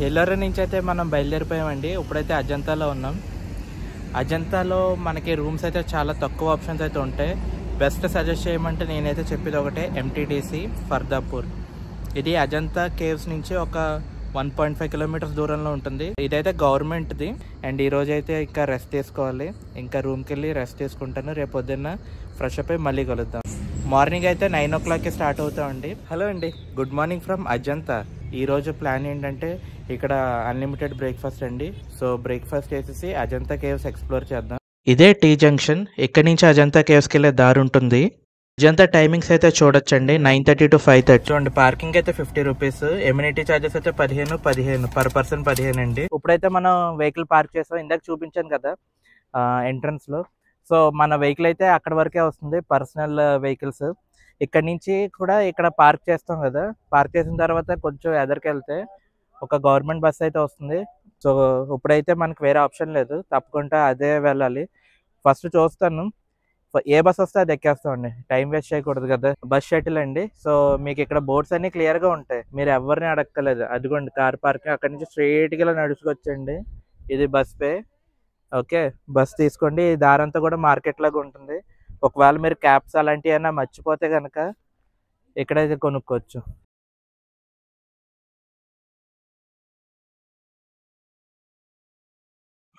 ఎల్లోరా నుంచి అయితే మనం బయలుదేరిపోయామండి. ఇప్పుడైతే అజంతాలో ఉన్నాం. అజంతాలో మనకి రూమ్స్ అయితే చాలా తక్కువ ఆప్షన్స్ అయితే ఉంటాయి. బెస్ట్ సజెస్ట్ చేయమంటే నేనైతే చెప్పేది ఒకటే, ఎంటీడీసీ ఫర్దాపూర్. ఇది అజంతా కేవ్స్ నుంచి ఒక 1.5 కిలోమీటర్స్ దూరంలో ఉంటుంది. ఇదైతే గవర్నమెంట్ది. అండ్ ఈరోజు అయితే ఇంకా రెస్ట్ తీసుకోవాలి. ఇంకా రూమ్కి వెళ్ళి రెస్ట్ తీసుకుంటాను. రేపు పొద్దున్న ఫ్రెష్ అప్ అయి మళ్ళీ కలుద్దాం. మార్నింగ్ అయితే 9 o'clockకి స్టార్ట్ అవుతామండి. హలో అండి, గుడ్ మార్నింగ్ ఫ్రమ్ అజంతా. ఈరోజు ప్లాన్ ఏంటంటే ఇక్కడ అన్లిమిటెడ్ బ్రేక్ఫాస్ట్ అండి. సో బ్రేక్ఫాస్ట్ చేసేసి అజంతా కేవ్స్ ఎక్స్ప్లోర్ చేద్దాం. ఇదే టీ జంక్షన్. ఇక్కడి నుంచి అజంతా కేవ్స్కి వెళ్ళే దారి ఉంటుంది. అజంతా టైమింగ్స్ అయితే చూడొచ్చండి, 9:30 to 5:30. చూడండి, పార్కింగ్ అయితే 50 రూపీస్, ఎమ్యూనిటీ ఛార్జెస్ అయితే 15 పర్ పర్సన్ 15 అండి. ఇప్పుడైతే మనం వెహికల్ పార్క్ చేసాం. ఇందాక చూపించాను కదా ఎంట్రన్స్ లో. సో మన వెహికల్ అయితే అక్కడ వరకే వస్తుంది, పర్సనల్ వెహికల్స్. ఇక్కడ నుంచి కూడా ఇక్కడ పార్క్ చేస్తాం కదా, పార్క్ చేసిన తర్వాత కొంచెం ఎదరికి వెళ్తే ఒక గవర్నమెంట్ బస్ అయితే వస్తుంది. సో ఇప్పుడైతే మనకు వేరే ఆప్షన్ లేదు, తప్పకుండా అదే వెళ్ళాలి. ఫస్ట్ చూస్తాను ఏ బస్ వస్తే అది ఎక్కేస్తామండి, టైం వేస్ట్ చేయకూడదు కదా. బస్ షటిల్ అండి. సో మీకు ఇక్కడ బోర్డ్స్ అన్ని క్లియర్ గా ఉంటాయి, మీరు ఎవరిని అడగలేదు. అదిగోండి కార్ పార్కింగ్, అక్కడ నుంచి స్ట్రైట్ గా నడుచుకొచ్చండి. ఇది బస్ పే. ఓకే, బస్ తీసుకోండి. ఈ దారంతా కూడా మార్కెట్ లాగా ఉంటుంది. ఒకవేళ మీరు క్యాప్స్ అలాంటివి అయినా మర్చిపోతే కనుక ఇక్కడైతే కొనుక్కోవచ్చు.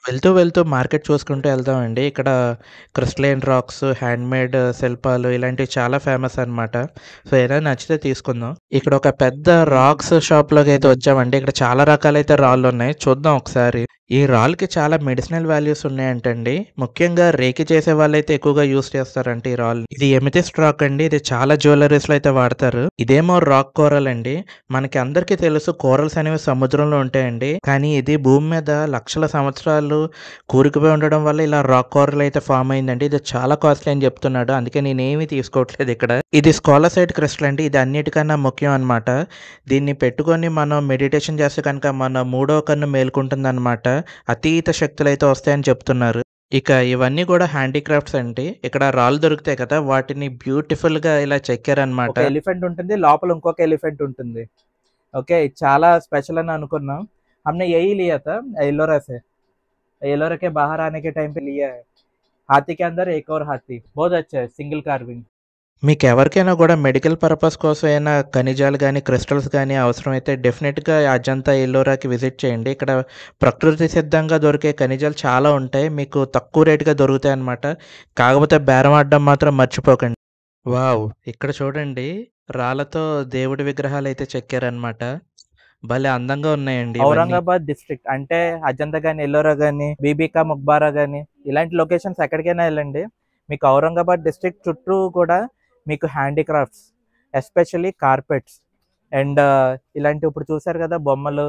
వెళ్తూ వెళ్తూ మార్కెట్ చూసుకుంటూ వెళ్దామండి. ఇక్కడ క్రిస్టలైన్ రాక్స్, హ్యాండ్మేడ్ శిల్పాలు ఇలాంటివి చాలా ఫేమస్ అనమాట. సో ఏదైనా నచ్చితే తీసుకుందాం. ఇక్కడ ఒక పెద్ద రాక్స్ షాప్లోకి అయితే వచ్చామండి. ఇక్కడ చాలా రకాలైతే రాళ్ళు ఉన్నాయి, చూద్దాం ఒకసారి. ఈ రాళ్ళకి చాలా మెడిసినల్ వాల్యూస్ ఉన్నాయంటండి. ముఖ్యంగా రేకి చేసే వాళ్ళైతే ఎక్కువగా యూస్ చేస్తారంట ఈ రాళ్ళు. ఇది ఎమితిస్ట్ రాక్ అండి. ఇది చాలా జ్యువెలరీస్ లో అయితే వాడతారు. ఇదేమో రాక్ కోరల్ అండి. మనకి అందరికీ తెలుసు కోరల్స్ అనేవి సముద్రంలో ఉంటాయండి, కానీ ఇది భూమి మీద లక్షల సంవత్సరాలు కూరుకుపోయి ఉండడం వల్ల ఇలా రాక్ కోరల్ అయితే ఫామ్ అయిందండి. ఇది చాలా కాస్ట్లీ అని చెప్తున్నాడు, అందుకే నేనేమి తీసుకోవట్లేదు ఇక్కడ. ఇది స్కాలసైట్ క్రిస్టల్ అండి. ఇది అన్నిటికన్నా ముఖ్యం అనమాట. దీన్ని పెట్టుకొని మనం మెడిటేషన్ చేస్తే కనుక మన మూడో కన్ను మేలుకుంటుంది అనమాట. అతీత శక్తులు అయితే వస్తాయని చెప్తున్నారు. ఇక ఇవన్నీ కూడా హ్యాండీక్రాఫ్ట్స్ అండి. ఇక్కడ రాళ్ళు దొరుకుతాయి కదా, వాటిని బ్యూటిఫుల్ గా ఇలా చెక్కారనమాట. ఎలిఫెంట్ ఉంటుంది, లోపల ఇంకొక ఎలిఫెంట్ ఉంటుంది. ఓకే, చాలా స్పెషల్ అని అనుకున్నాం. हमने यही लिया था एलोरा से, एलोरा के बाहर आने के टाइम पे लिया है. हाथी के अंदर एक और हाथी, बहुत अच्छा है, सिंगल कार्विंग. మీకు ఎవరికైనా కూడా మెడికల్ పర్పస్ కోసం అయినా ఖనిజాలు కానీ క్రిస్టల్స్ కానీ అవసరం అయితే డెఫినెట్గా అజంతా ఎల్లోరాకి విజిట్ చేయండి. ఇక్కడ ప్రకృతి సిద్ధంగా దొరికే ఖనిజాలు చాలా ఉంటాయి, మీకు తక్కువ రేటుగా దొరుకుతాయి అన్నమాట. కాకపోతే బేరం ఆడడం మాత్రం మర్చిపోకండి. వావ్, ఇక్కడ చూడండి, రాళ్ళతో దేవుడి విగ్రహాలు అయితే చెక్కారనమాట. భలే అందంగా ఉన్నాయండి. ఔరంగాబాద్ డిస్ట్రిక్ట్ అంటే అజంతా గానీ ఎల్లోరా గానీ బీబీకా ముక్బారా గానీ ఇలాంటి లొకేషన్స్ ఎక్కడికైనా వెళ్ళండి, మీకు ఔరంగాబాద్ డిస్ట్రిక్ట్ చుట్టూ కూడా మీకు హ్యాండీక్రాఫ్ట్స్, ఎస్పెషల్లీ కార్పెట్స్ అండ్ ఇలాంటి ఇప్పుడు చూసారు కదా బొమ్మలు,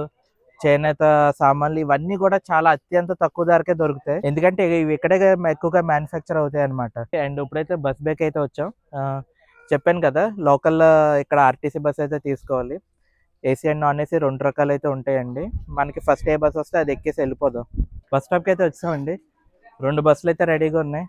చేనేత సామాన్లు, ఇవన్నీ కూడా చాలా అత్యంత తక్కువ ధరకే దొరుకుతాయి. ఎందుకంటే ఇవి ఇక్కడే ఎక్కువగా మ్యానుఫ్యాక్చర్ అవుతాయి అనమాట. అండ్ ఇప్పుడైతే బస్ బేక్ అయితే వచ్చాం. చెప్పాను కదా, లోకల్ ఇక్కడ ఆర్టీసీ బస్ అయితే తీసుకోవాలి. ఏసీ అండ్ నాన్ ఏసీ 2 రకాలు అయితే ఉంటాయండి. మనకి ఫస్ట్ ఏ బస్ వస్తే అది ఎక్కేసి వెళ్ళిపోదాం. బస్ స్టాప్కి అయితే వచ్చామండి. 2 బస్సులు అయితే రెడీగా ఉన్నాయి.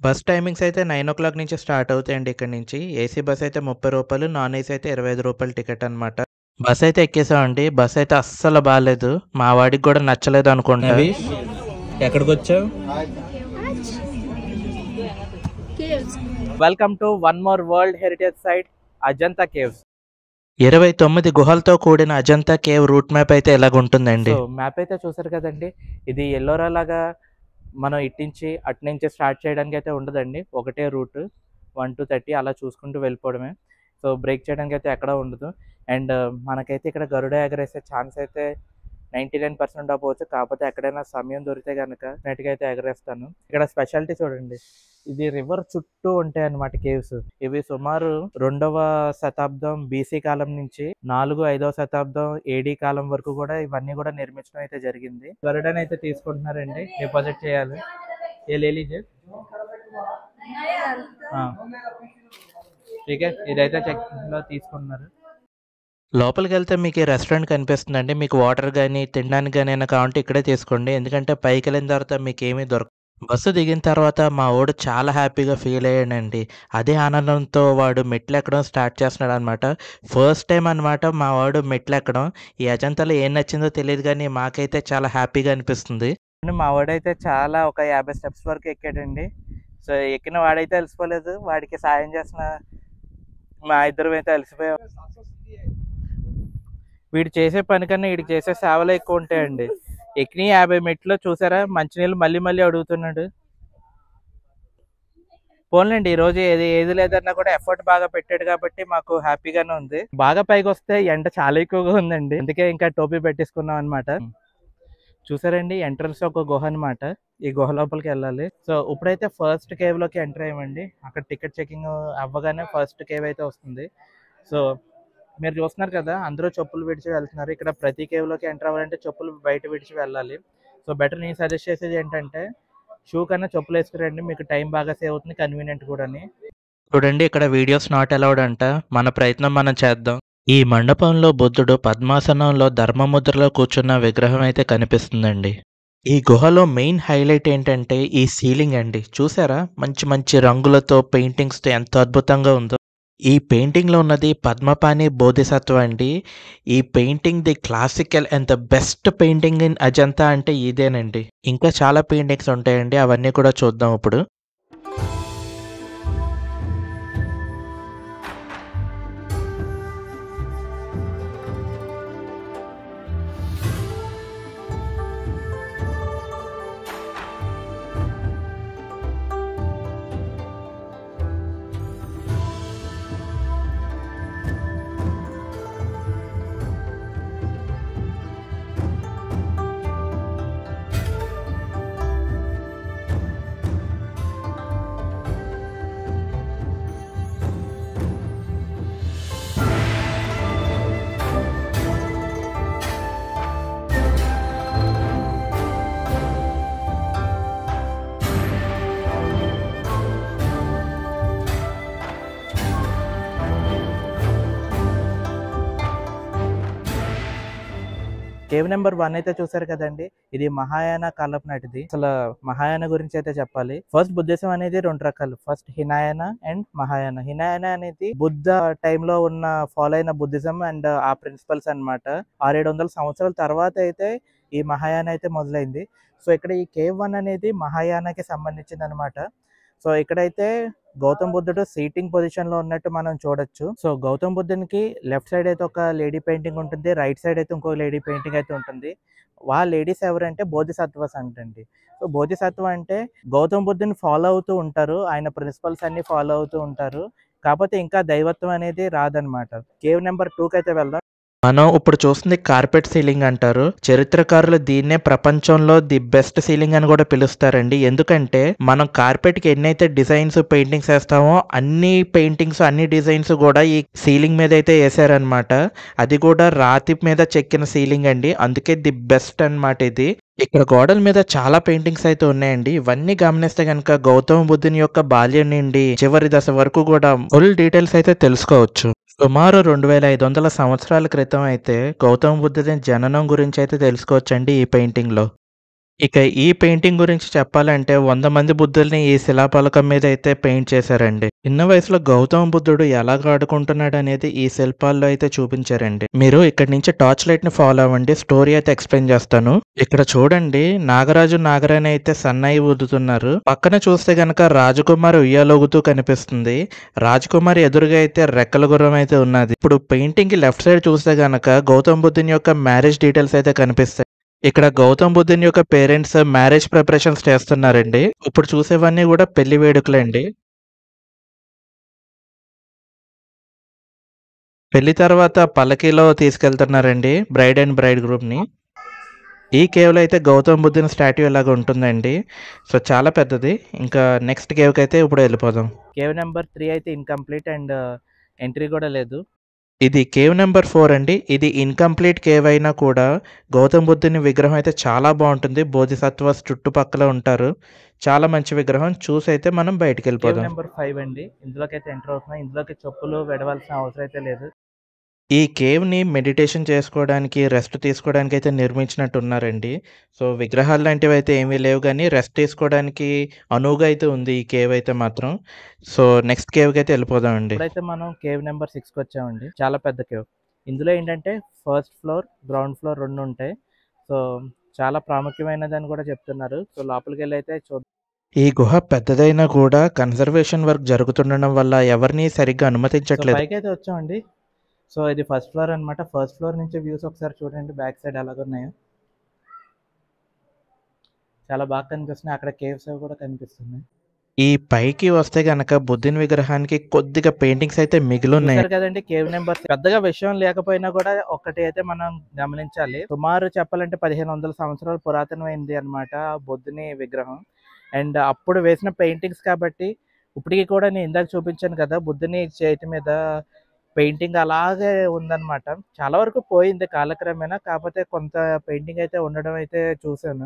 బస్ టైమింగ్స్ అయితే 9 o'clock నుంచి స్టార్ట్ అవుతాయండి. ఇక్కడ నుంచి ఏసీ బస్ అయితే 30 రూపాయలు, నాన్ ఏసీ అయితే 25 రూపాయలు టికెట్ అనమాట. బస్ అయితే ఎక్కేసామండి. బస్ అయితే అస్సలు బాగాలేదు, మా వాడికి కూడా నచ్చలేదు అనుకుంటా. ఎక్కడికి వచ్చావు? Welcome to one more world heritage site, Ajanta caves. 29 గుహలతో కూడిన అజంతా కేవ్ రూట్ మ్యాప్ అయితే ఎలాగుంటుందండి. మ్యాప్ అయితే చూసారు కదండి. ఇది ఎల్లోరా లాగా మనం ఇట్టించి అట్నుంచి స్టార్ట్ చేయడానికి అయితే ఉండదండి, ఒకటే రూట్ 1 to 30 అలా చూసుకుంటూ వెళ్ళిపోవడమే. సో బ్రేక్ చేయడానికి అయితే ఎక్కడ ఉండదు. అండ్ మనకైతే ఇక్కడ గరుడ ఎగరేసే ఛాన్స్ అయితే 99% అవ్వచ్చు. కాకపోతే ఎక్కడైనా సమయం దొరికితే కనుక నెట్గా అయితే ఎగరేస్తాను. ఇక్కడ స్పెషాలిటీ చూడండి, ఇది రివర్ చుట్టూ ఉంటాయి అన్నమాట కేవ్స్. ఇవి సుమారు 2వ శతాబ్దం బీసీ కాలం నుంచి 4-5వ శతాబ్దం ఏడీ కాలం వరకు కూడా ఇవన్నీ కూడా నిర్మించడం అయితే జరిగింది. గరుడని అయితే తీసుకుంటున్నారండి, డిపాజిట్ చేయాలి. ఏ లేలీజే ఇదైతే చెక్ లో తీసుకుంటున్నారు. లోపలికి వెళ్తే మీకు రెస్టారెంట్ కనిపిస్తుందండి. మీకు వాటర్ కానీ తినడానికి కానీ అయినా కావాలంటే ఇక్కడే తీసుకోండి, ఎందుకంటే పైకి వెళ్ళిన తర్వాత మీకు ఏమీ దొరకదు. బస్సు దిగిన తర్వాత మా వోడు చాలా హ్యాపీగా ఫీల్ అయ్యాడండి. అదే ఆనందంతో వాడు మెట్లెక్కడం స్టార్ట్ చేస్తున్నాడనమాట. ఫస్ట్ టైమ్ అనమాట మా వాడు మెట్లెక్కడం. ఈ అజంతాలో ఏం నచ్చిందో తెలీదు గానీ మాకైతే చాలా హ్యాపీగా అనిపిస్తుంది. మా వాడైతే చాలా ఒక 50 స్టెప్స్ వరకు ఎక్కాడండి. సో, ఎక్కిన వాడైతే అలసిపోలేదు. వాడికి సాయం చేసిన మా ఇద్దరమైతే అలసిపోయాం. వీడు చేసే పని కన్నా ఈడికి చేసే సేవలే ఎక్కువ ఉంటాయండి. ఎక్కిన 50 మెట్లు చూసారా మంచినీళ్ళు మళ్ళీ మళ్ళీ అడుగుతున్నాడు. పోన్లేండి ఈరోజు ఏది లేదన్నా కూడా ఎఫర్ట్ బాగా పెట్టాడు కాబట్టి మాకు హ్యాపీగానే ఉంది. బాగా పైకొస్తే ఎండ చాలా ఎక్కువగా ఉందండి. అందుకే ఇంకా టోపీ పెట్టేసుకున్నాం అనమాట. చూసారండి ఎంట్రన్స్ ఒక గుహ అనమాట. ఈ గుహ లోపలికి వెళ్ళాలి. సో ఇప్పుడైతే ఫస్ట్ కేవ్ లోకి ఎంటర్ అయ్యామండి. అక్కడ టికెట్ చెకింగ్ అవ్వగానే ఫస్ట్ కేవ్ అయితే వస్తుంది. సో మీరు చూస్తున్నారు కదా అందరూ చెప్పులు విడిచి వెళ్తున్నారు. ఇక్కడ ప్రతి కేవ్ లోకి ఎంటర్ అవ్వాలంటే చెప్పులు బయట విడిచి వెళ్ళాలి. సో బెటర్ నేను సజెస్ట్ చేసేది ఏంటంటే షూ కన్నా చెప్పులు వేసుకురండి. మీకు టైం బాగా సేవ్ అవుతుంది. కన్వీనియంట్ కూడాని. చూడండి ఇక్కడ వీడియోస్ నాట్ అలౌడ్ అంట. మన ప్రయత్నం మనం చేద్దాం. ఈ మండపంలో బుద్ధుడు పద్మాసనంలో ధర్మముద్రలో కూర్చున్న విగ్రహం అయితే కనిపిస్తుందండి. ఈ గుహలో మెయిన్ హైలైట్ ఏంటంటే ఈ సీలింగ్ అండి. చూసారా మంచి మంచి రంగులతో పెయింటింగ్స్‌తో ఎంత అద్భుతంగా ఉందో. ఈ పెయింటింగ్‌లో ఉన్నది పద్మపాణి బోధిసత్వ అండి. ఈ painting the classical and the best painting in Ajanta అంటే ఇదేనండి. ఇంకా చాలా పెయింటింగ్స్ ఉంటాయండి. అవన్నీ కూడా చూద్దాం ఇప్పుడు. కేవ్ నెంబర్ 1 అయితే చూసారు కదండి. ఇది మహాయాన కాలపు నాటిది. అసలు మహాయాన గురించి అయితే చెప్పాలి. ఫస్ట్ బుద్ధిజం అనేది 2 రకాలు. First Hinayana and Mahayana. హినాయన అనేది బుద్ధ టైంలో ఉన్న ఫాలో అయిన బుద్ధిజం అండ్ ఆ ప్రిన్సిపల్స్ అన్నమాట. 600-700 సంవత్సరాల తర్వాత అయితే ఈ మహాయాన అయితే మొదలైంది. సో ఇక్కడ ఈ కేవ్ 1 అనేది మహాయానకి సంబంధించింది అనమాట. సో ఇక్కడైతే గౌతమ్ బుద్ధుడు సీటింగ్ పొజిషన్ లో ఉన్నట్టు మనం చూడొచ్చు. సో గౌతమ్ బుద్ధునికి లెఫ్ట్ సైడ్ అయితే ఒక లేడీ పెయింటింగ్ ఉంటుంది. రైట్ సైడ్ అయితే ఇంకో లేడీ పెయింటింగ్ అయితే ఉంటుంది. ఆ లేడీస్ ఎవరంటే బోధిసత్వస్ అంటండి. సో బోధిసత్వ అంటే గౌతమ్ బుద్ధుని ఫాలో అవుతూ ఉంటారు. ఆయన ప్రిన్సిపల్స్ అన్ని ఫాలో అవుతూ ఉంటారు. కాకపోతే ఇంకా దైవత్వం అనేది రాదనమాట. కేవ్ నెంబర్ 2 అయితే వెళ్దాం. మనం ఇప్పుడు చూస్తుంది కార్పెట్ సీలింగ్ అంటారు. చరిత్రకారులు దీన్నే ప్రపంచంలో ది బెస్ట్ సీలింగ్ అని కూడా పిలుస్తారండి. ఎందుకంటే మనం కార్పెట్ కి ఎన్నైతే డిజైన్స్ పెయింటింగ్స్ వేస్తామో అన్ని పెయింటింగ్స్ అన్ని డిజైన్స్ కూడా ఈ సీలింగ్ మీద అయితే వేసారనమాట. అది కూడా రాతి మీద చెక్కిన సీలింగ్ అండి. అందుకే ది బెస్ట్ అన్నమాట ఇది. ఇక్కడ గోడల మీద చాలా పెయింటింగ్స్ అయితే ఉన్నాయండి. ఇవన్నీ గమనిస్తే గనుక గౌతమ బుద్ధుని యొక్క బాల్యం నుండి చివరి దశ వరకు కూడా ఫుల్ డీటెయిల్స్ అయితే తెలుసుకోవచ్చు. సుమారు 2500 సంవత్సరాల క్రితం అయితే గౌతమ బుద్ధుని జననం గురించి అయితే తెలుసుకోవచ్చండి ఈ పెయింటింగ్‌లో. ఇక ఈ పెయింటింగ్ గురించి చెప్పాలంటే 100 మంది బుద్ధుల్ని ఈ శిలాఫలకం మీద అయితే పెయింట్ చేశారండి. చిన్న వయసులో గౌతమ బుద్ధుడు ఎలాగ ఆడుకుంటున్నాడనేది ఈ శిల్పాల్లో అయితే చూపించారండి. మీరు ఇక్కడి నుంచి టార్చ్ లైట్ ని ఫాలో అవ్వండి. స్టోరీ అయితే ఎక్స్‌ప్లెయిన్ చేస్తాను. ఇక్కడ చూడండి నాగరాజు, నాగరాణి అయితే సన్నాయి ఊదుతున్నారు. పక్కన చూస్తే గనక రాజకుమారి ఉయ్యాలూగుతూ కనిపిస్తుంది. రాజకుమారి ఎదురుగా అయితే రెక్కల గుర్రం అయితే ఉన్నది. ఇప్పుడు పెయింటింగ్ కి లెఫ్ట్ సైడ్ చూస్తే గనక గౌతమ బుద్ధుని యొక్క మ్యారేజ్ డీటెయిల్స్ అయితే కనిపిస్తాయి. ఇక్కడ గౌతమ్ బుద్ధుని యొక్క పేరెంట్స్ మ్యారేజ్ ప్రిపరేషన్స్ చేస్తున్నారండి. ఇప్పుడు చూసేవన్నీ కూడా పెళ్లి వేడుకలండి. పెళ్లి తర్వాత పల్లకీలో తీసుకెళ్తున్నారండి బ్రైడ్ అండ్ బ్రైడ్ గ్రూమ్‌ని. ఈ కేవ్‌లో అయితే గౌతమ్ బుద్ధుని స్టాట్యూ ఇలాగ ఉంటుందండి. సో చాలా పెద్దది. ఇంకా నెక్స్ట్ కేవ్‌కైతే ఇప్పుడు వెళ్ళిపోదాం. కేవ్ నెంబర్ 3 అయితే ఇన్‌కంప్లీట్ అండ్ ఎంట్రీ కూడా లేదు. ఇది కేవ్ నెంబర్ 4 అండి. ఇది ఇన్‌కంప్లీట్ కేవ్ అయినా కూడా గౌతమ్ బుద్ధుని విగ్రహం అయితే చాలా బావుంటుంది. బోధిసత్వస్ చుట్టుపక్కల ఉంటారు. చాలా మంచి విగ్రహం. చూసైతే మనం కేవ్ బయటికెళ్ళిపోదాం. నెంబర్ 5 అండి. ఇందులోకైతే ఎంటర్ అవుతున్నాం. ఇందులోకి చెప్పులు విడవాల్సిన అవసరం అయితే లేదు. ఈ కేవ్‌ని మెడిటేషన్ చేసుకోవడానికి, రెస్ట్ తీసుకోవడానికైతే నిర్మించినట్టున్నారండి. సో, విగ్రహాలు లాంటివైతే ఏమీ లేవు గానీ, రెస్ట్ తీసుకోవడానికి అనువుగా అయితే ఉంది ఈ కేవ్ అయితే మాత్రం. సో, నెక్స్ట్ కేవ్‌కైతే ఎళ్ళిపోదామండి. ఇప్పుడైతే మనం కేవ్ నెంబర్ 6కి వచ్చామండి. చాలా పెద్ద కేవ్. ఇందులో ఏంటంటే ఫస్ట్ ఫ్లోర్, గ్రౌండ్ ఫ్లోర్ 2 ఉంటాయి. సో, చాలా ప్రాముఖ్యమైనదని కూడా చెప్తున్నారు. సో, లోపలికెళ్ళి అయితే ఈ గుహ పెద్దదైనా కూడా కన్జర్వేషన్ వర్క్ జరుగుతుండడం వల్ల ఎవరిని సరిగ్గా సో, అనుమతించట్లేదు. పైకైతే వచ్చామండి. సో, ఇది ఫస్ట్ ఫ్లోర్ అనమాట. ఫస్ట్ ఫ్లోర్ నుంచి వ్యూస్ ఒకసారి చూడండి బ్యాక్ సైడ్ ఎలాగున్నాయో. చాలా బాగా కనిపిస్తున్నాయి. అక్కడ కేవ్స్ అవి కూడా కనిపిస్తున్నాయి. ఈ పైకి వస్తే గనక బుద్ధుని విగ్రహానికి కొద్దిగా పెయింటింగ్స్ అయితే మిగిలున్నాయి. చూసారు కదండి కేవ్ నెంబర్ పెద్దగా విషయం లేకపోయినా కూడా ఒకటి అయితే మనం గమనించాలి. సుమారు చెప్పాలంటే 1500 సంవత్సరాలు పురాతనమైంది అనమాట బుద్ధుని విగ్రహం. అండ్ అప్పుడు వేసిన పెయింటింగ్స్ కాబట్టి ఇప్పటికి కూడా నేను ఇందాక చూపించాను కదా బుద్ధుని చేతి మీద పెయింటింగ్ అలాగే ఉందన్నమాట. చాలా వరకు పోయింది కాలక్రమేణా. కాకపోతే కొంత పెయింటింగ్ అయితే ఉండడం అయితే చూసాను.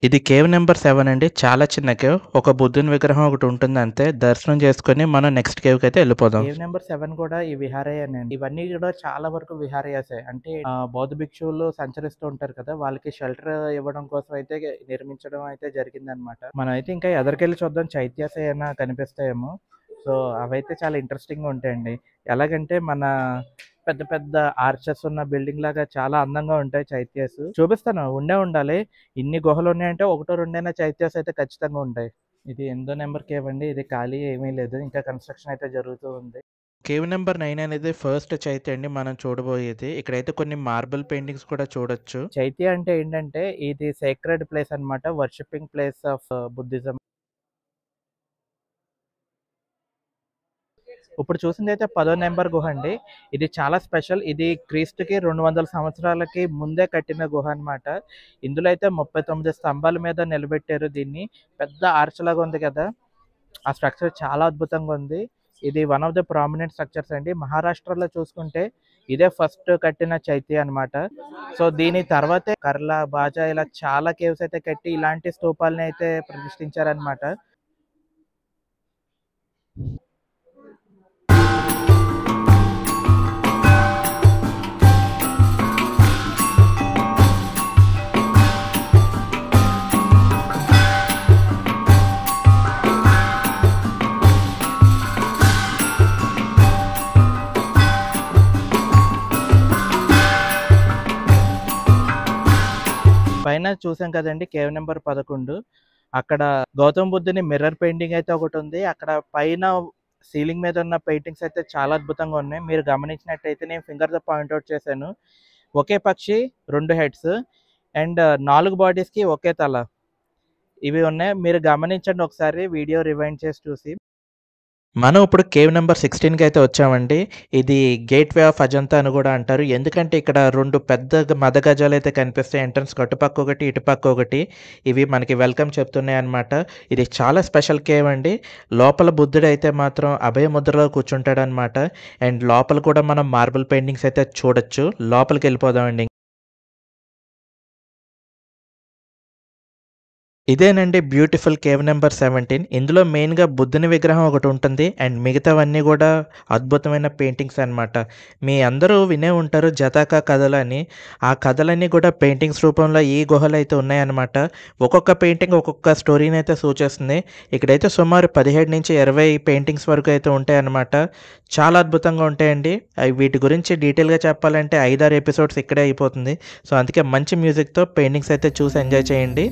ఇది కేవ్ నెంబర్ 7 అండి. చాలా చిన్న కేవ్. ఒక బుద్ధుని విగ్రహం ఒకటి ఉంటుంది అంతే. దర్శనం చేసుకొని మనం నెక్స్ట్ కేవ్‌కైతే ఎళ్ళిపోదాం. కేవ్ నెంబర్ 7 కూడా ఈ విహారయేనండి. ఇవన్నీ కూడా చాలా వరకు విహారయాసే. అంటే బౌద్ధ భిక్షువులు సంచరిస్తూ ఉంటారు కదా! వాళ్ళకి షెల్టర్ ఇవ్వడం కోసం అయితే నిర్మించడం అయితే జరిగిందనమాట. మనం అయితే ఇంకా ఎదరికెళ్ళి చూద్దాం చైత్యాస్ ఏమైనా కనిపిస్తాయేమో. సో, అవైతే చాలా ఇంట్రెస్టింగ్‌గా ఉంటాయండి. ఎలాగంటే మన పెద్ద పెద్ద ఆర్చెస్ ఉన్న బిల్డింగ్ లాగా చాలా అందంగా ఉంటాయి చైత్యాస్. చూపిస్తాను ఉండే ఉండాలి. ఇన్ని గుహలు ఉన్నాయంటే ఒకటో రెండైనా చైత్యాస్ అయితే ఖచ్చితంగా ఉంటాయి. ఇది 8దో నెంబర్ కేవ్ అండి. ఇది ఖాళీ ఏమీ లేదు. ఇంకా కన్‌స్ట్రక్షన్ అయితే జరుగుతూ ఉంది. కేవ్ నెంబర్ 9 అనేది ఫస్ట్ చైత్య అండి మనం చూడబోయేది. ఇక్కడైతే కొన్ని మార్బుల్ పెయింటింగ్స్ కూడా చూడొచ్చు. చైత్య అంటే ఏంటంటే ఇది సేక్రెడ్ ప్లేస్ అన్నమాట. Worshipping place of Buddhism. ఇప్పుడు చూసిందైతే 10దో నెంబర్ గుహ అండి. ఇది చాలా స్పెషల్. ఇది క్రీస్తుకి 200 సంవత్సరాలకి ముందే కట్టిన గుహ అన్నమాట. ఇందులో అయితే 39 స్తంభాల మీద నిలబెట్టారు దీన్ని. పెద్ద ఆర్చ్ లాగా ఉంది కదా! ఆ స్ట్రక్చర్ చాలా అద్భుతంగా ఉంది. ఇది one of the prominent structures అండి. మహారాష్ట్రలో చూసుకుంటే ఇదే ఫస్ట్ కట్టిన చైత్య అన్నమాట. సో, దీని తర్వాతే కర్లా, బాజా ఇలా చాలా కేవ్స్ అయితే కట్టి ఇలాంటి స్తూపాలని అయితే ప్రతిష్ఠించారన్నమాట. పైన చూసాం కదండీ కేవ్ నెంబర్ 11. అక్కడ గౌతమ బుద్ధుని మిర్రర్ పెయింటింగ్ అయితే ఒకటుంది. అక్కడ పైన సీలింగ్ మీద ఉన్న పెయింటింగ్స్ అయితే చాలా అద్భుతంగా ఉన్నాయి. మీరు గమనించినట్టయితే నేను ఫింగర్‌తో పాయింట్ ఔట్ చేశాను. ఒకే పక్షి 2 హెడ్స్ అండ్ 4 బాడీస్‌కి ఒకే తల. ఇవి ఉన్నాయి. మీరు గమనించండి ఒకసారి వీడియో రివైండ్ చేసి చూసి. మనం ఇప్పుడు కేవ్ నెంబర్ 16కి అయితే వచ్చామండి. ఇది గేట్‌వే ఆఫ్ అజంతా అని కూడా అంటారు. ఎందుకంటే ఇక్కడ 2 పెద్ద మద గజాలైతే కనిపిస్తాయి. ఎంట్రన్స్‌కి అటుపక్క ఒకటి, ఇటుపక్క ఒకటి. ఇవి మనకి వెల్కమ్ చెప్తున్నాయన్నమాట. ఇది చాలా స్పెషల్ కేవ్ అండి. లోపల బుద్ధుడైతే మాత్రం అభయ ముద్రలో కూర్చుంటాడన్నమాట. అండ్ లోపల కూడా మనం మార్బుల్ పెయింటింగ్స్ అయితే చూడొచ్చు. లోపలికెళ్ళిపోదామండి. ఇదేనండి బ్యూటిఫుల్ కేవ్ నెంబర్ 17. ఇందులో మెయిన్‌గా బుద్ధుని విగ్రహం ఒకటుంటుంది. అండ్ మిగతావన్నీ గూడా అద్భుతమైన పెయింటింగ్స్ అన్నమాట. మీ అందరూ వినే ఉంటారు జటాకా కథలు అని. ఆ కథలన్నీ కూడా పెయింటింగ్స్ రూపంలో ఈ గుహలో అయితే ఉన్నాయన్నమాట. ఒక్కొక్క పెయింటింగ్ ఒక్కొక్క స్టోరీనైతే సూచిస్తుంది. ఇక్కడైతే సుమారు 17-20 పెయింటింగ్స్ వరకు అయితే ఉంటాయన్నమాట. చాలా అద్భుతంగా ఉంటాయండి. వీటి గురించి డీటెయిల్‌గా చెప్పాలంటే 5, 6 ఎపిసోడ్స్ ఇక్కడే అయిపోతుంది. సో, అందుకే మంచి మ్యూజిక్‌తో పెయింటింగ్స్ అయితే చూసి ఎంజాయ్ చేయండి.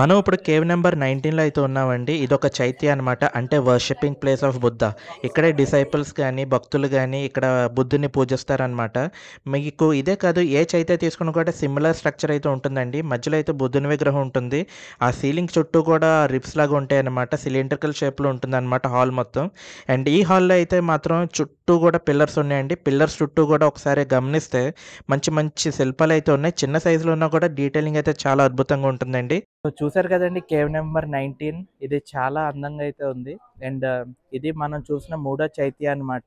మనం ఇప్పుడు కేవ్ నెంబర్ 19లో అయితే ఉన్నామండి. ఇదొక చైత్య అనమాట. అంటే వర్షిపింగ్ ప్లేస్ ఆఫ్ బుద్ధ. ఇక్కడే డిసైపుల్స్ గాని, భక్తులు గాని ఇక్కడ బుద్ధుడిని పూజిస్తారనమాట. మీకు ఇదే కాదు ఏ చైత్య తీసుకున్నా కూడా సిమిలర్ స్ట్రక్చర్ అయితే ఉంటుందండి. మధ్యలో అయితే బుద్ధుని విగ్రహం ఉంటుంది. ఆ సీలింగ్ చుట్టూ కూడా రిబ్స్ లాగా ఉంటాయన్నమాట. సిలిండ్రికల్ షేప్‌లో ఉంటుందన్నమాట హాల్ మొత్తం. అండ్ ఈ హాల్‌లో అయితే మాత్రం చుట్టూ కూడా పిల్లర్స్ ఉన్నాయండి. పిల్లర్స్ చుట్టూ కూడా ఒకసారి గమనిస్తే మంచి మంచి శిల్పాలైతే ఉన్నాయి. చిన్న సైజులో ఉన్నా కూడా డీటెయిలింగ్ అయితే చాలా అద్భుతంగా ఉంటుందండి. సో చూసారు కదండీ కేవ్ నెంబర్ 19 ఇది చాలా అందంగా అయితే ఉంది. అండ్ ఇది మనం చూసిన మూడో చైత్య అన్నమాట.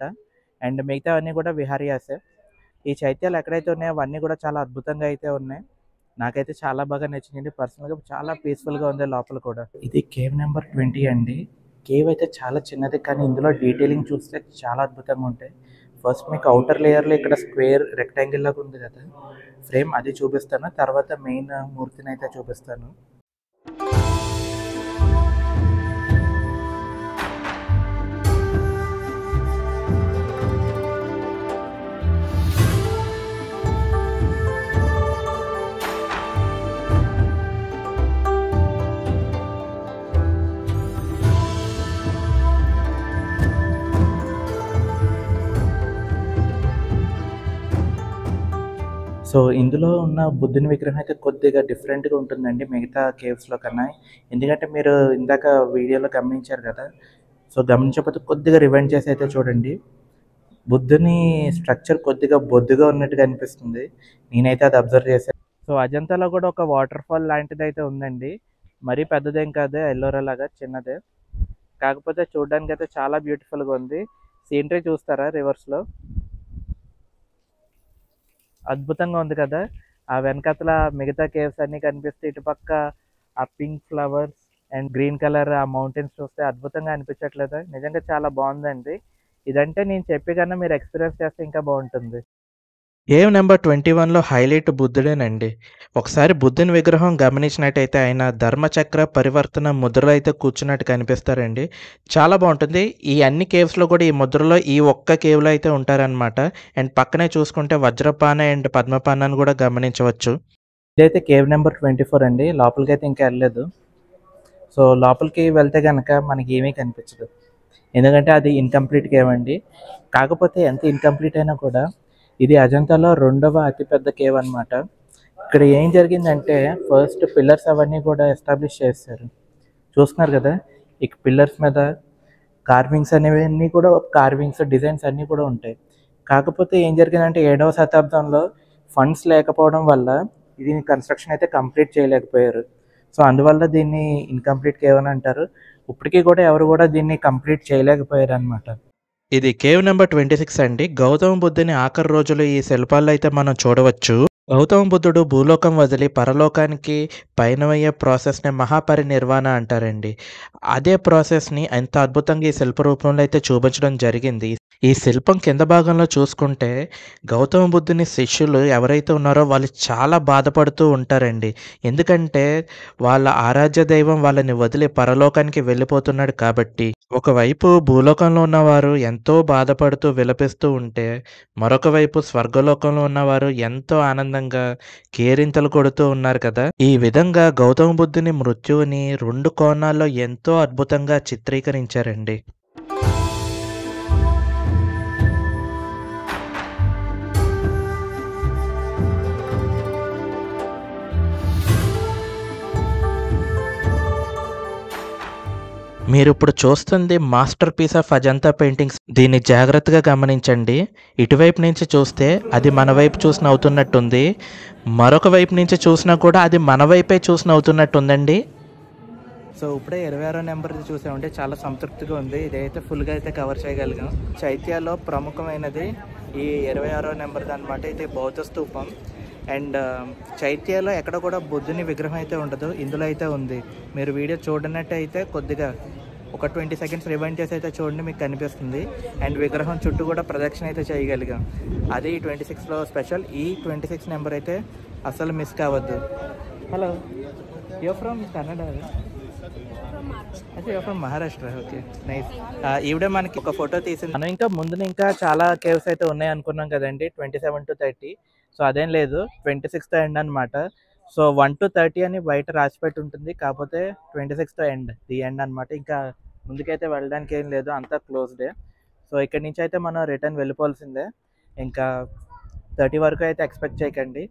అండ్ మిగతావన్నీ కూడా విహారియాసే. ఈ చైత్యాలు ఎక్కడైతే ఉన్నాయో అవన్నీ కూడా చాలా అద్భుతంగా అయితే ఉన్నాయి. నాకైతే చాలా బాగా నచ్చింది. పర్సనల్‌గా చాలా పీస్‌ఫుల్‌గా ఉంది లోపల కూడా. ఇది కేవ్ నెంబర్ 20 అండి. కేవ్ అయితే చాలా చిన్నది కానీ ఇందులో డీటెయిలింగ్ చూస్తే చాలా అద్భుతంగా ఉంటాయి. ఫస్ట్ మీకు ఔటర్ లేయర్‌లో ఇక్కడ స్క్వేర్ రెక్టాంగిల్ లాగా ఉంది కదా! ఫ్రేమ్ అది చూపిస్తాను. తర్వాత మెయిన్ మూర్తినైతే చూపిస్తాను. సో ఇందులో ఉన్న బుద్ధుని విగ్రహం అయితే కొద్దిగా డిఫరెంట్‌గా ఉంటుందండి మిగతా కేవ్స్‌లో కన్నా. ఎందుకంటే మీరు ఇందాక వీడియోలో గమనించారు కదా! సో గమనించకపోతే కొద్దిగా రివైండ్ చేసి అయితే చూడండి. బుద్ధుని స్ట్రక్చర్ కొద్దిగా బొద్దుగా ఉన్నట్టుగా అనిపిస్తుంది. నేనైతే అది అబ్జర్వ్ చేశాను. సో అజంతాలో కూడా ఒక వాటర్ ఫాల్ లాంటిదైతే ఉందండి. మరీ పెద్దదేం కాదు ఎల్లోరా లాగా చిన్నదే. కాకపోతే చూడడానికైతే చాలా బ్యూటిఫుల్‌గా ఉంది. సీనరీ చూస్తారా రివర్స్‌లో? అద్భుతంగా ఉంది కదా! ఆ వెనకాతల మిగతా కేవ్స్ అన్నీ కనిపిస్తే ఇటుపక్క ఆ pink flowers and green colour ఆ మౌంటైన్స్ చూస్తే అద్భుతంగా అనిపించట్లేదా? నిజంగా చాలా బాగుందండి. ఇదంటే నేను చెప్పే కన్నా మీరు ఎక్స్‌పీరియన్స్ చేస్తే ఇంకా బాగుంటుంది. కేవ్ నెంబర్ 21లో హైలైట్ బుద్ధుడేనండి. ఒకసారి బుద్ధుని విగ్రహం గమనించినట్టయితే ఆయన ధర్మచక్ర పరివర్తన ముద్రలో అయితే కూర్చున్నట్టు కనిపిస్తారండి. చాలా బావుంటుంది. ఈ అన్ని కేవ్స్‌లో కూడా ఈ ముద్రలో ఈ ఒక్క కేవ్‌లో అయితే ఉంటారనమాట. అండ్ పక్కనే చూసుకుంటే వజ్రపాన అండ్ పద్మపానాన్ని కూడా గమనించవచ్చు. ఇదైతే కేవ్ నెంబర్ 24 అండి. లోపలికైతే ఇంకా వెళ్ళలేదు. సో లోపలికి వెళ్తే గనక మనకి ఏమీ కనిపించదు. ఎందుకంటే అది ఇన్‌కంప్లీట్ కేవ్ అండి. కాకపోతే ఎంత ఇన్‌కంప్లీట్ అయినా కూడా ఇది అజంతాలో రెండవ అతిపెద్ద కేవ్ అనమాట. ఇక్కడ ఏం జరిగిందంటే ఫస్ట్ పిల్లర్స్ అవన్నీ కూడా ఎస్టాబ్లిష్ చేశారు. చూస్తున్నారు కదా! ఈ పిల్లర్స్ మీద కార్వింగ్స్ అనేవన్నీ కూడా కార్వింగ్స్, డిజైన్స్ అన్నీ కూడా ఉంటాయి. కాకపోతే ఏం జరిగిందంటే 7వ శతాబ్దంలో ఫండ్స్ లేకపోవడం వల్ల దీని కన్‌స్ట్రక్షన్ అయితే కంప్లీట్ చేయలేకపోయారు. సో అందువల్ల దీన్ని ఇన్‌కంప్లీట్ కేవ్ అని అంటారు. ఇప్పటికి కూడా ఎవరు కూడా దీన్ని కంప్లీట్ చేయలేకపోయారనమాట. ఇది కేవ్ నెంబర్ 26 అండి. గౌతమ బుద్ధుని ఆఖరి రోజులు ఈ శిల్పాల్లో అయితే మనం చూడవచ్చు. గౌతమ బుద్ధుడు భూలోకం వదిలి పరలోకానికి పయనమయ్యే ప్రాసెస్‌ని మహాపరినిర్వాణ అంటారండి. అదే ప్రాసెస్‌ని ఎంత అద్భుతంగా ఈ శిల్ప రూపంలో అయితే చూపించడం జరిగింది. ఈ శిల్పం కింద భాగంలో చూసుకుంటే గౌతమ బుద్ధుని శిష్యులు ఎవరైతే ఉన్నారో వాళ్ళు చాలా బాధపడుతూ ఉంటారండి. ఎందుకంటే వాళ్ళ ఆరాధ్య దైవం వాళ్ళని వదిలి పరలోకానికి వెళ్ళిపోతున్నాడు కాబట్టి. ఒకవైపు భూలోకంలో ఉన్నవారు ఎంతో బాధపడుతూ విలపిస్తూ ఉంటే, మరొక వైపు స్వర్గలోకంలో ఉన్నవారు ఎంతో ఆనందంగా కేరింతలు కొడుతూ ఉన్నారు కదా! ఈ విధంగా గౌతమ బుద్ధుని మృత్యువుని 2 కోణాల్లో ఎంతో అద్భుతంగా చిత్రీకరించారండి. మీరిప్పుడు చూస్తుంది masterpiece of Ajanta paintings. దీన్ని జాగ్రత్తగా గమనించండి. ఇటువైపు నుంచి చూస్తే అది మన వైపు చూసి నవ్వుతున్నట్టుంది. మరొక వైపు నుంచి చూసినా కూడా అది మన వైపే చూసి నవ్వుతున్నట్టుందండి. సో ఇప్పుడే 26వ నెంబర్‌ది చూసామంటే చాలా సంతృప్తిగా ఉంది. ఇదైతే ఫుల్‌గా అయితే కవర్ చేయగలిగాం. చైత్యాలో ప్రముఖమైనది ఈ 26వ నెంబర్‌ది అనమాట. ఇది బౌద్ధ స్తూపం. అండ్ చైత్యాలో ఎక్కడ కూడా బుద్ధుని విగ్రహం అయితే ఉండదు. ఇందులో అయితే ఉంది. మీరు వీడియో చూడనట్టయితే కొద్దిగా ఒక 20 సెకండ్స్ రివైండ్ చేసి అయితే చూడండి, మీకు కనిపిస్తుంది. అండ్ విగ్రహం చుట్టూ కూడా ప్రదక్షిణ అయితే చేయగలిగాం. అది 26లో స్పెషల్. ఈ 26 నెంబర్ అయితే అసలు మిస్ కావద్దు. Hello, you're from Kannada? అయితే ఫ్రమ్ మహారాష్ట్ర. Okay, nice. ఈవిడే మనకి ఒక ఫోటో తీసింది. మనం ఇంకా ముందున ఇంకా చాలా కేవ్స్ అయితే ఉన్నాయి అనుకున్నాం కదండి, 27 to 30. సో అదేం లేదు, 26తో ఎండ్ అనమాట. సో 1-30 అని బయట రాసిపెట్టి ఉంటుంది, కాకపోతే 26తో ది ఎండ్ అనమాట. ఇంకా ముందుకైతే వెళ్ళడానికి ఏం లేదు, అంతా క్లోజ్డే. సో ఇక్కడ నుంచి అయితే మనం రిటర్న్ వెళ్ళిపోవాల్సిందే. ఇంకా 30 వరకు అయితే ఎక్స్పెక్ట్ చేయకండి.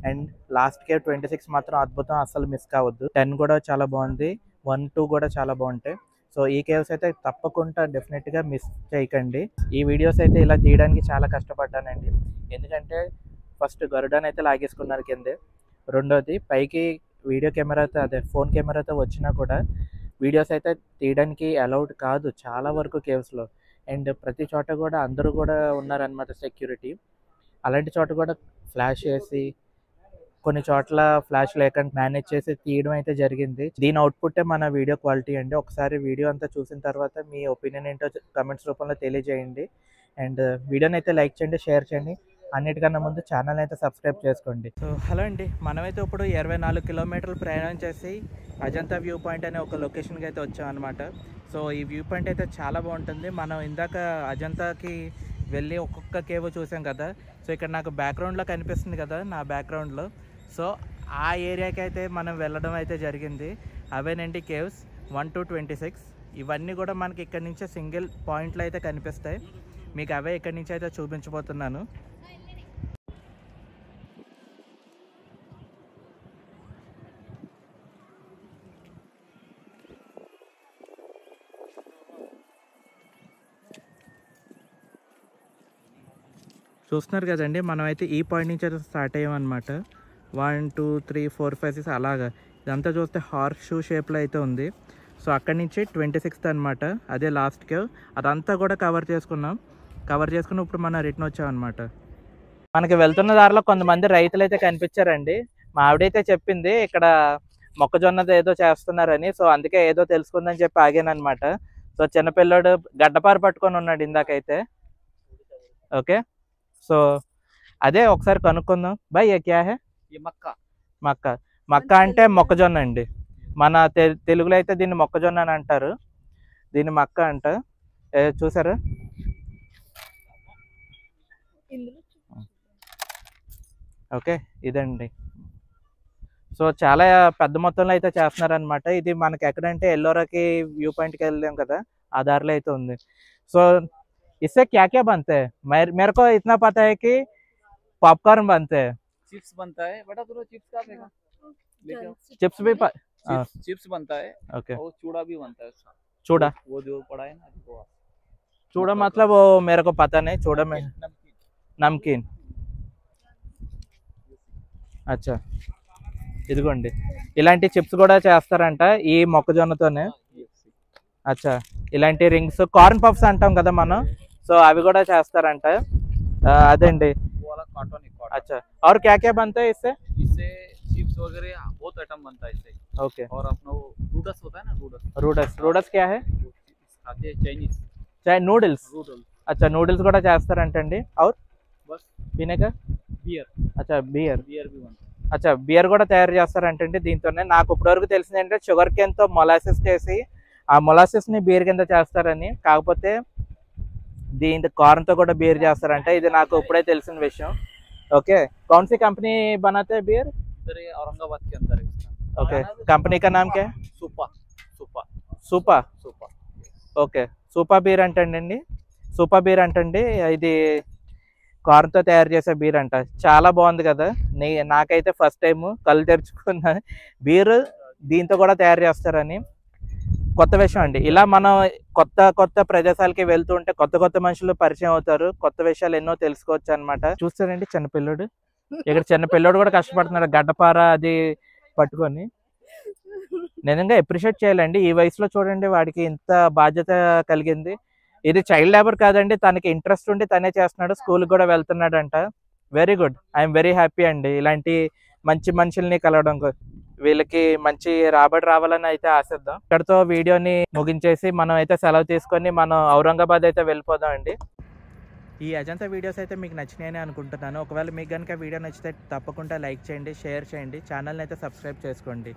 అండ్ లాస్ట్ కేవ్ 26 మాత్రం అద్భుతం, అస్సలు మిస్ కావద్దు. 10 కూడా చాలా బాగుంది, 1-2 కూడా చాలా బాగుంటాయి. సో ఈ కేవ్స్ అయితే తప్పకుండా డెఫినెట్గా మిస్ చేయకండి. ఈ వీడియోస్ అయితే ఇలా తీయడానికి చాలా కష్టపడ్డానండి, ఎందుకంటే ఫస్ట్ గరుడాన్ అయితే లాగేసుకున్నారు కిందే. రెండోది పైకి వీడియో కెమెరాతో అదే ఫోన్ కెమెరాతో వచ్చినా కూడా వీడియోస్ అయితే తీయడానికి అలౌడ్ కాదు చాలా వరకు కేవ్స్లో. అండ్ ప్రతి చోట కూడా అందరూ కూడా ఉన్నారనమాట సెక్యూరిటీ. అలాంటి చోట కూడా ఫ్లాష్ చేసి, కొన్ని చోట్ల ఫ్లాష్ లేకుండా మేనేజ్ చేసి తీయడం అయితే జరిగింది. దీని అవుట్పుట్టే మన వీడియో క్వాలిటీ అండి. ఒకసారి వీడియో అంతా చూసిన తర్వాత మీ ఒపీనియన్ ఏంటో కమెంట్స్ రూపంలో తెలియజేయండి. అండ్ వీడియోని అయితే లైక్ చేయండి, షేర్ చేయండి. అన్నిటికన్నా ముందు ఛానల్ అయితే సబ్స్క్రైబ్ చేసుకోండి. సో హలో అండి, మనమైతే ఇప్పుడు 24 కిలోమీటర్లు ప్రయాణం చేసి అజంతా వ్యూ పాయింట్ అనే ఒక లొకేషన్కి అయితే వచ్చామన్నమాట. సో ఈ వ్యూ పాయింట్ అయితే చాలా బాగుంటుంది. మనం ఇందాక అజంతాకి వెళ్ళి ఒక్కొక్క కేవ్ చూసాం కదా. సో ఇక్కడ నాకు బ్యాక్గ్రౌండ్లో కనిపిస్తుంది కదా, నా బ్యాక్గ్రౌండ్లో. సో ఆ ఏరియాకి అయితే మనం వెళ్ళడం అయితే జరిగింది. అవేనండి కేవ్స్ 1-26. ఇవన్నీ కూడా మనకి ఇక్కడ నుంచే సింగిల్ పాయింట్లో అయితే కనిపిస్తాయి. మీకు అవే ఇక్కడి నుంచి అయితే చూపించబోతున్నాను. చూస్తున్నారు కదండి, మనమైతే ఈ పాయింట్ నుంచి అయితే స్టార్ట్ అయ్యామన్నమాట. 1 2 3 4 5 6 అలాగా ఇదంతా చూస్తే హార్స్ షూ షేప్లో అయితే ఉంది. సో అక్కడి నుంచి 26th అనమాట, అదే లాస్ట్ కేవ్. అదంతా కూడా కవర్ చేసుకుని ఇప్పుడు మనం రిటర్న్ వచ్చామన్నమాట. మనకి వెళ్తున్న దారిలో కొంతమంది రైతులు అయితే కనిపించారండి. మా ఆవిడైతే చెప్పింది ఇక్కడ మొక్కజొన్నది ఏదో చేస్తున్నారని. సో అందుకే ఏదో తెలుసుకుందని చెప్పి ఆగానమాట. సో చిన్నపిల్లోడు గడ్డపార పట్టుకొని ఉన్నాడు ఇందాకైతే. ఓకే, సో అదే ఒకసారి కనుక్కుందాం. బాయ్ ఏ క్యా హే? మక్క అంటే మొక్కజొన్న అండి. మన తెలుగులో అయితే దీన్ని మొక్కజొన్న అని అంటారు, దీన్ని మక్క అంట. చూసారా? ఓకే, ఇదండి. సో చాలా పెద్ద మొత్తంలో అయితే చేస్తున్నారనమాట. ఇది మనకి ఎక్కడంటే ఎల్లోరాకి వ్యూ పాయింట్కి వెళ్ళాం కదా, ఆ దారిలో అయితే ఉంది. సో इससे क्या क्या बनते हैं? मेरे को इतना पता है कि पॉपकॉर्न बनते हैं, चिप्स बनता है बेटा, तुम चिप्स का देगा चिप्स भी चिप्स बनता है। ओके, और चूड़ा भी बनता है उसका। चूड़ा वो जो पड़ा है ना, वो चूड़ा मतलब वो मेरे को पता नहीं. चूड़ा में నమ్కీన్. అచ్చా, ఇదిగోండి ఇలాంటి చిప్స్ కూడా చేస్తారంట ఈ మొక్కజొన్నతోనే. అచ్చా, ఇలాంటి రింగ్స్ కార్న్ పఫ్స్ అంటాం కదా మనం, సో అవి కూడా చేస్తారంట. అదండి. अच्छा, और क्या क्या बनता है इससे? इससे चिप्स वगैरह बहुत आइटम बनता है इससे। ओके, और अपना वो नूडल्स होता है ना, नूडल्स क्या है? खाते हैं चाइनीज नूडल्स. नूडल्स। अच्छा, नूडल्स కూడా చేస్తారంటండి. और बस पीने का बियर। अच्छा, बियर भी बनता है. అచ్చా, బియర్ కూడా తయారు చేస్తారంటండి దీంతోనే. నాకు ఇప్పటివరకు తెలిసింది ఏంటంటే షుగర్ కేన్తో మొలాసిస్ చేసి ఆ మొలాసిస్ని బీర్ కింద చేస్తారని. కాకపోతే దీంతో కార్న్తో కూడా బీర్ చేస్తారంట, ఇది నాకు ఇప్పుడే తెలిసిన విషయం. ఓకే, कौन सी कंपनी बनाते हैं बियर? इधर औरंगाबाद के अंदर है। ओके, कंपनी का नाम क्या है? सूपा. ఓకే, సూపా బీర్ అంటండి. సూపా బీర్ అంటండి. ఇది కార్న్తో తయారు చేసే బీర్ అంట. చాలా బాగుంది కదా, నాకైతే ఫస్ట్ టైము కళ్ళు తెరుచుకున్న బీరు దీంతో కూడా తయారు చేస్తారని కొత్త విషయం అండి. ఇలా మనం కొత్త ప్రదేశాలకి వెళ్తూ ఉంటే కొత్త మనుషులు పరిచయం అవుతారు, కొత్త విషయాలు ఎన్నో తెలుసుకోవచ్చు అనమాట. చూస్తారండి చిన్నపిల్లడు, ఇక్కడ చిన్నపిల్లడు కూడా కష్టపడుతున్నాడు గడ్డపార అది పట్టుకొని. నిజంగా అప్రిషియేట్ చేయాలండి, ఈ వయసులో చూడండి వాడికి ఇంత బాధ్యత కలిగింది. ఇది చైల్డ్ లేబర్ కాదండి, తనకి ఇంట్రెస్ట్ ఉండి తనే చేస్తున్నాడు, స్కూల్కి కూడా వెళ్తున్నాడంట. Very good, I'm very happy అండి ఇలాంటి మంచి మనుషుల్ని కలవడం. వీళ్ళకి మంచి రాబడి రావాలని అయితే ఆశిద్దాం. ఇక్కడితో వీడియోని ముగించేసి మనం అయితే సెలవు తీసుకొని మనం ఔరంగాబాద్ అయితే వెళ్ళిపోదాం అండి. ఈ అజంతా వీడియోస్ అయితే మీకు నచ్చినాయని అనుకుంటున్నాను. ఒకవేళ మీకు కనుక వీడియో నచ్చితే తప్పకుండా లైక్ చేయండి, షేర్ చేయండి, ఛానల్ని అయితే సబ్స్క్రైబ్ చేసుకోండి.